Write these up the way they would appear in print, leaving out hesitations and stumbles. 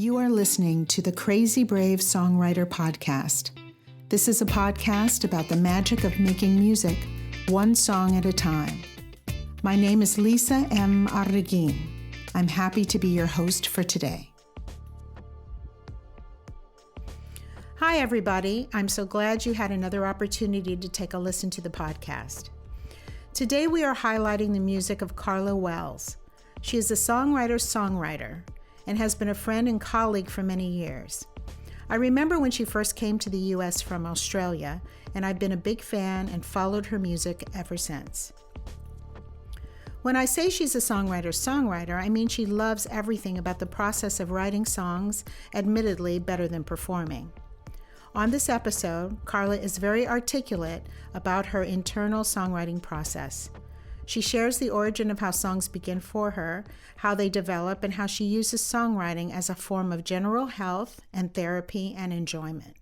You are listening to the Crazybrave Songwriter podcast. This is a podcast about the magic of making music, one song at a time. My name is Lisa M. Arreguin. I'm happy to be your host for today. Hi, everybody. I'm so glad you had another opportunity to take a listen to the podcast. Today, we are highlighting the music of Carla Wells. She is a songwriter and has been a friend and colleague for many years. I remember when she first came to the U.S. from Australia, and I've been a big fan and followed her music ever since. When I say she's a songwriter, I mean she loves everything about the process of writing songs, admittedly better than performing. On this episode, Carla is very articulate about her internal songwriting process. She shares the origin of how songs begin for her, how they develop, and how she uses songwriting as a form of general health and therapy and enjoyment.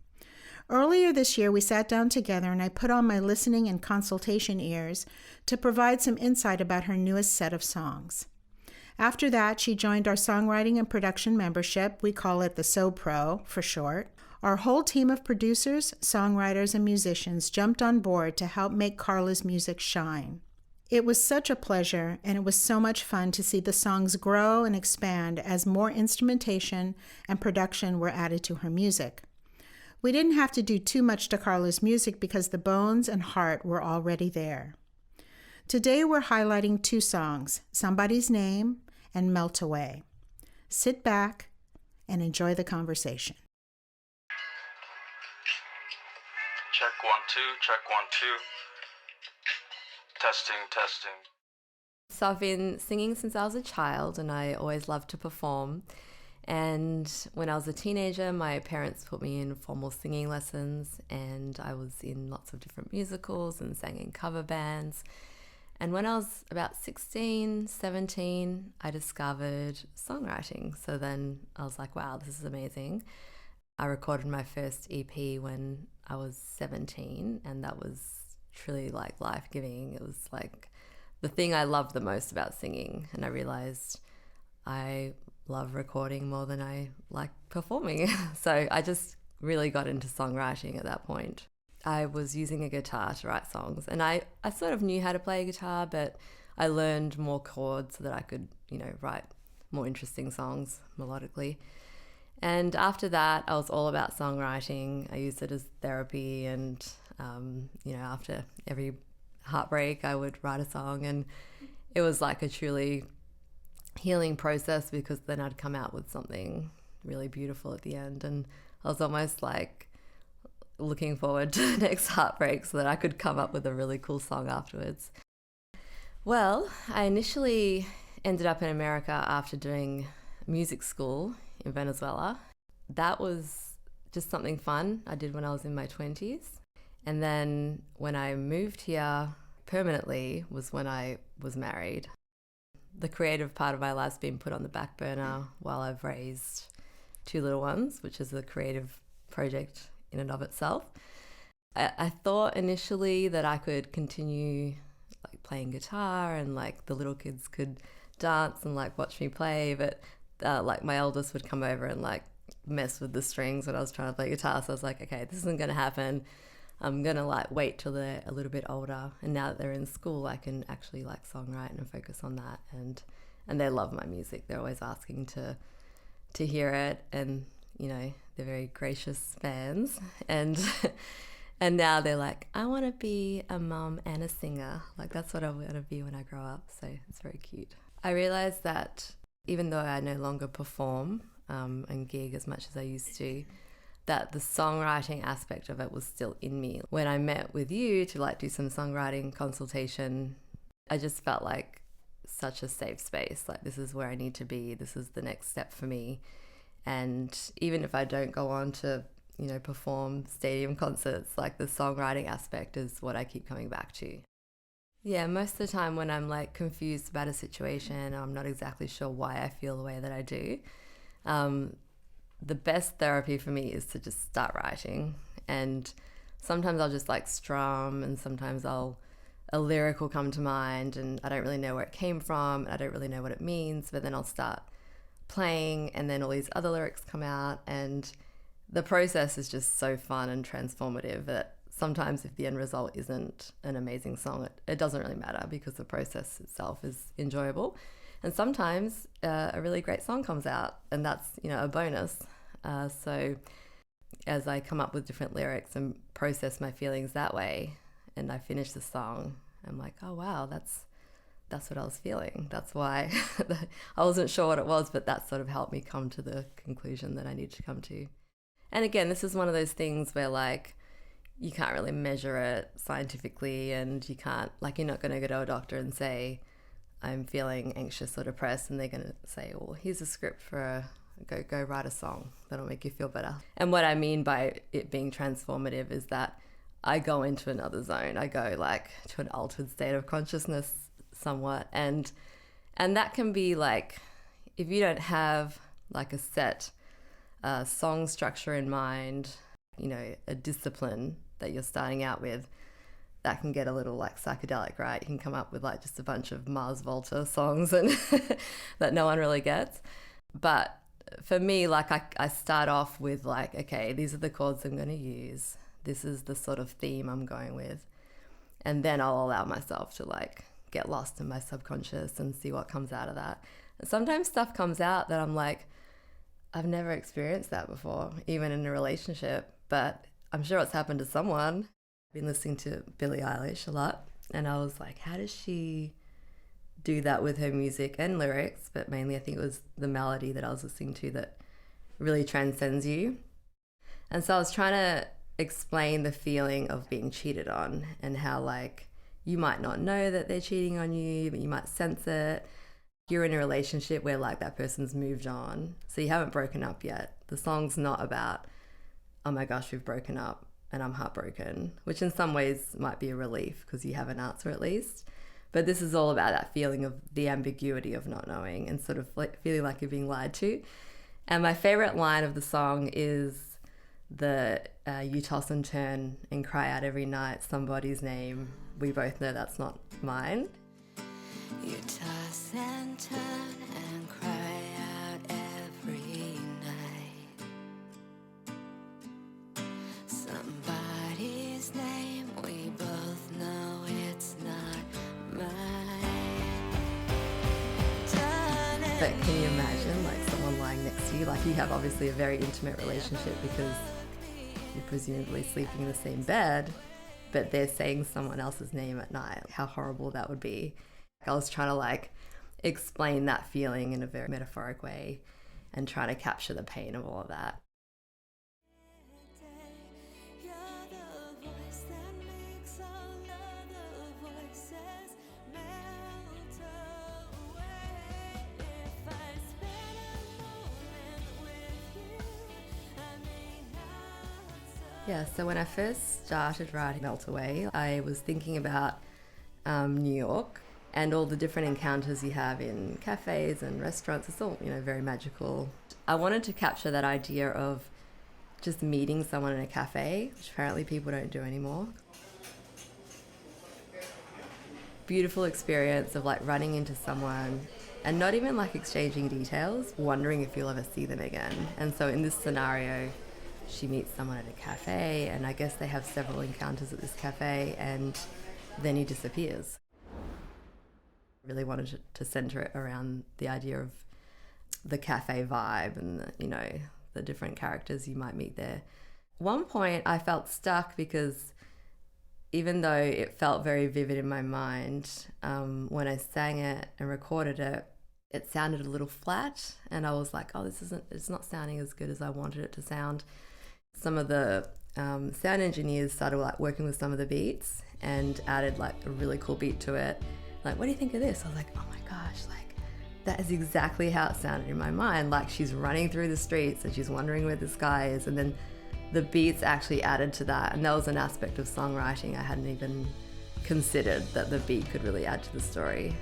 Earlier this year, we sat down together and I put on my listening and consultation ears to provide some insight about her newest set of songs. After that, she joined our songwriting and production membership. We call it the SoPro for short. Our whole team of producers, songwriters, and musicians jumped on board to help make Carla's music shine. It was such a pleasure, and it was so much fun to see the songs grow and expand as more instrumentation and production were added to her music. We didn't have to do too much to Carla's music because the bones and heart were already there. Today we're highlighting two songs, Somebody's Name and Melt Away. Sit back and enjoy the conversation. Check 1, 2, check 1, 2. Testing. So I've been singing since I was a child and I always loved to perform. And when I was a teenager, my parents put me in formal singing lessons and I was in lots of different musicals and sang in cover bands. And when I was about 16, 17, I discovered songwriting. So then I was like, wow, this is amazing. I recorded my first EP when I was 17 and that was truly like life-giving. It was like the thing I loved the most about singing, and I realized I love recording more than I like performing. So I just really got into songwriting at that point. I was using a guitar to write songs, and I sort of knew how to play a guitar, but I learned more chords so that I could, write more interesting songs melodically. And after that, I was all about songwriting. I used it as therapy, and after every heartbreak, I would write a song, and it was like a truly healing process because then I'd come out with something really beautiful at the end, and I was almost like looking forward to the next heartbreak so that I could come up with a really cool song afterwards. Well, I initially ended up in America after doing music school in Venezuela. That was just something fun I did when I was in my 20s. And then when I moved here permanently was when I was married. The creative part of my life's been put on the back burner while I've raised two little ones, which is a creative project in and of itself. I thought initially that I could continue like playing guitar and like the little kids could dance and like watch me play, but like my eldest would come over and like mess with the strings when I was trying to play guitar. So I was like, okay, this isn't going to happen. I'm going to like wait till they're a little bit older. And now that they're in school, I can actually like songwrite and focus on that. And they love my music. They're always asking to hear it. And, they're very gracious fans. And now they're like, I want to be a mum and a singer. Like that's what I want to be when I grow up. So it's very cute. I realized that even though I no longer perform and gig as much as I used to, that the songwriting aspect of it was still in me. When I met with you to like do some songwriting consultation, I just felt like such a safe space. Like this is where I need to be. This is the next step for me. And even if I don't go on to, perform stadium concerts, like the songwriting aspect is what I keep coming back to. Yeah, most of the time when I'm like confused about a situation, I'm not exactly sure why I feel the way that I do. The best therapy for me is to just start writing, and sometimes I'll just like strum, and sometimes a lyric will come to mind and I don't really know where it came from, I don't really know what it means, but then I'll start playing, and then all these other lyrics come out, and the process is just so fun and transformative that sometimes if the end result isn't an amazing song, it doesn't really matter because the process itself is enjoyable. And sometimes a really great song comes out, and that's, a bonus. So as I come up with different lyrics and process my feelings that way, and I finish the song, I'm like, oh wow, that's what I was feeling. That's why I wasn't sure what it was, but that sort of helped me come to the conclusion that I need to come to. And again, this is one of those things where like you can't really measure it scientifically, and you can't, like, you're not going to go to a doctor and say, I'm feeling anxious or depressed, and they're going to say, well, here's a script for go write a song that'll make you feel better. And what I mean by it being transformative is that I go into another zone. I go like to an altered state of consciousness somewhat. And that can be like, if you don't have like a set song structure in mind, a discipline that you're starting out with, that can get a little like psychedelic, right? You can come up with like just a bunch of Mars Volta songs and that no one really gets. But for me, like I start off with like, okay, these are the chords I'm going to use. This is the sort of theme I'm going with. And then I'll allow myself to like get lost in my subconscious and see what comes out of that. And sometimes stuff comes out that I'm like, I've never experienced that before, even in a relationship, but I'm sure it's happened to someone. I've been listening to Billie Eilish a lot, and I was like, how does she do that with her music and lyrics? But mainly I think it was the melody that I was listening to that really transcends you. And so I was trying to explain the feeling of being cheated on, and how like you might not know that they're cheating on you, but you might sense it. You're in a relationship where like that person's moved on, so you haven't broken up yet. The song's not about, oh my gosh, we've broken up and I'm heartbroken, which in some ways might be a relief because you have an answer at least. But this is all about that feeling of the ambiguity of not knowing and sort of like feeling like you're being lied to. And my favorite line of the song is the you toss and turn and cry out every night somebody's name. We both know that's not mine. You toss and turn and cry out every night somebody's name. We both know it's not mine. But can you imagine like someone lying next to you? Like you have obviously a very intimate relationship because you're presumably sleeping in the same bed, but they're saying someone else's name at night. How horrible that would be. I was trying to like explain that feeling in a very metaphoric way and try to capture the pain of all of that. Yeah, so when I first started writing Melt Away, I was thinking about New York and all the different encounters you have in cafes and restaurants. It's all, very magical. I wanted to capture that idea of just meeting someone in a cafe, which apparently people don't do anymore. Beautiful experience of like running into someone and not even like exchanging details, wondering if you'll ever see them again. And so in this scenario, she meets someone at a cafe, and I guess they have several encounters at this cafe, and then he disappears. I really wanted to center it around the idea of the cafe vibe and the different characters you might meet there. At one point I felt stuck because even though it felt very vivid in my mind, when I sang it and recorded it, it sounded a little flat, and I was like, it's not sounding as good as I wanted it to sound. Some of the sound engineers started like working with some of the beats and added like a really cool beat to it. Like, what do you think of this? I was like, oh my gosh, like that is exactly how it sounded in my mind. Like she's running through the streets and she's wondering where this guy is, and then the beats actually added to that. And that was an aspect of songwriting I hadn't even considered, that the beat could really add to the story.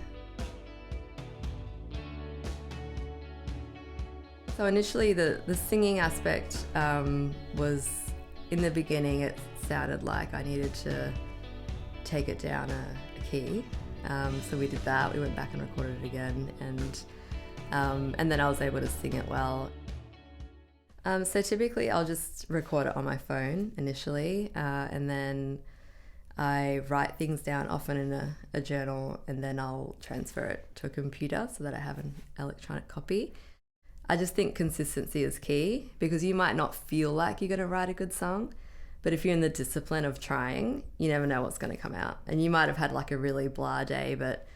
So initially the singing aspect was, in the beginning it sounded like I needed to take it down a key. So we did that, we went back and recorded it again, and And then I was able to sing it well. So typically I'll just record it on my phone initially, and then I write things down often in a journal, and then I'll transfer it to a computer so that I have an electronic copy. I just think consistency is key, because you might not feel like you're going to write a good song, but if you're in the discipline of trying, you never know what's going to come out. And you might have had like a really blah day, but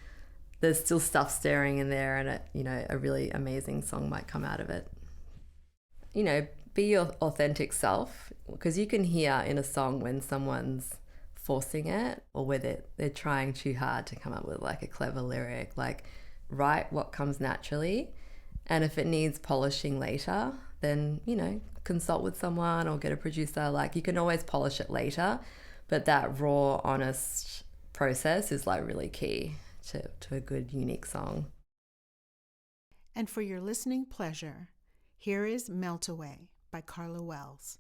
there's still stuff stirring in there, and a really amazing song might come out of it. Be your authentic self, because you can hear in a song when someone's forcing it, or whether they're trying too hard to come up with like a clever lyric. Like, write what comes naturally, and if it needs polishing later, then consult with someone or get a producer. Like, you can always polish it later, but that raw, honest process is like really key to a good, unique song. And for your listening pleasure, here is Melt Away by Carla Wells.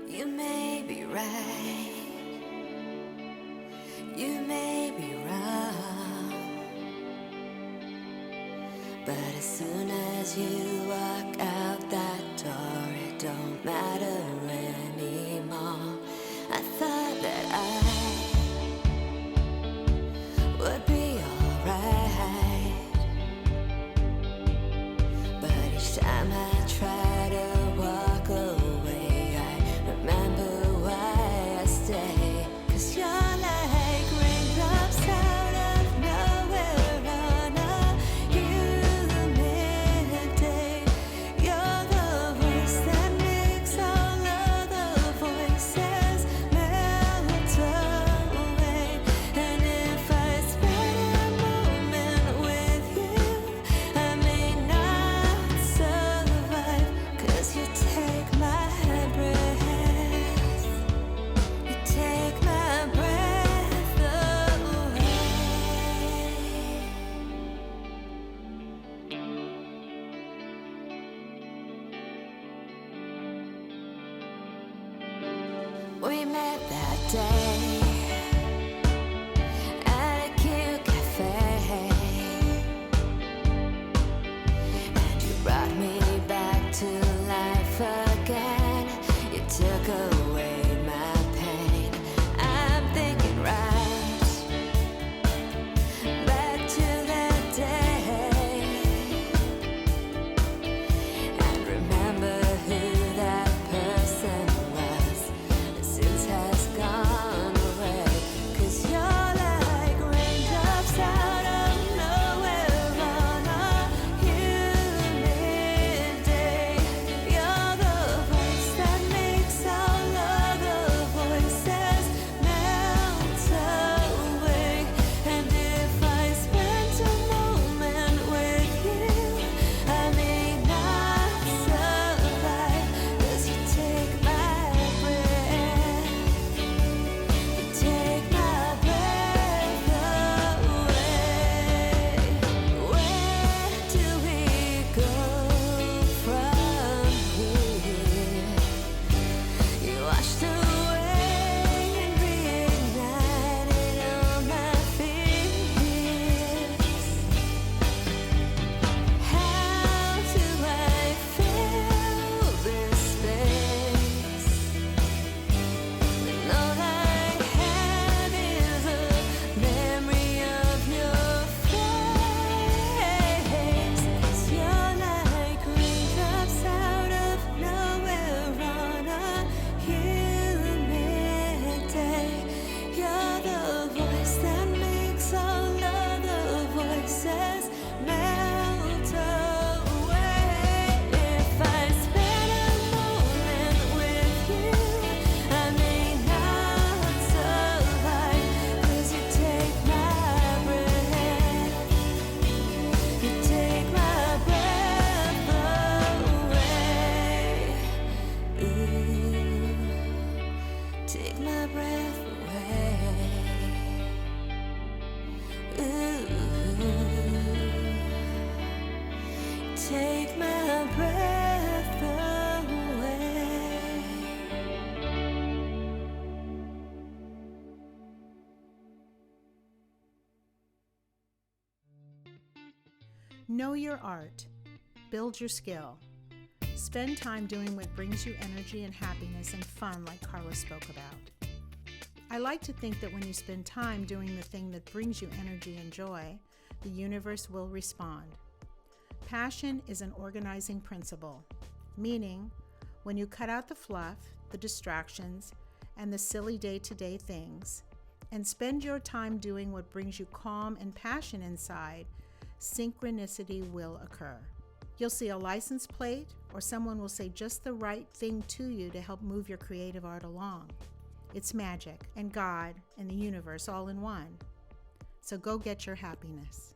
You may be right, you may be wrong, but as soon as you walk out that door, it don't matter anymore. I thought that I would be alright, but each time I try to walk away, I remember why I stay. 'Cause you're like raindrops out of nowhere on a humid day. You're the voice that makes all other voices melt away. And if I spend a moment with you, I may not survive. 'Cause you take my breath, you take my breath away. We met that day at a cute cafe, and you brought me back to life again. You took away my pain. I'm thinking right back to that day, and remember who that person was. Since has gone Know your art. Build your skill. Spend time doing what brings you energy and happiness and fun like Carla spoke about. I like to think that when you spend time doing the thing that brings you energy and joy, the universe will respond. Passion is an organizing principle, meaning when you cut out the fluff, the distractions, and the silly day-to-day things, and spend your time doing what brings you calm and passion inside, synchronicity will occur. You'll see a license plate, or someone will say just the right thing to you to help move your creative art along. It's magic and God and the universe all in one. So go get your happiness.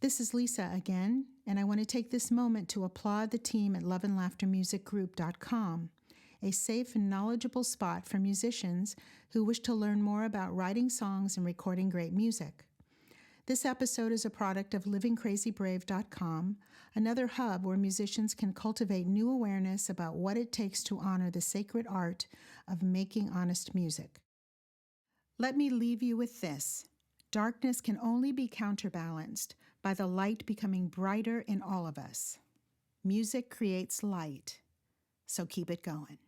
This is Lisa again, and I want to take this moment to applaud the team at loveandlaughtermusicgroup.com, a safe and knowledgeable spot for musicians who wish to learn more about writing songs and recording great music. This episode is a product of livingcrazybrave.com, another hub where musicians can cultivate new awareness about what it takes to honor the sacred art of making honest music. Let me leave you with this. Darkness can only be counterbalanced by the light becoming brighter in all of us. Music creates light, so keep it going.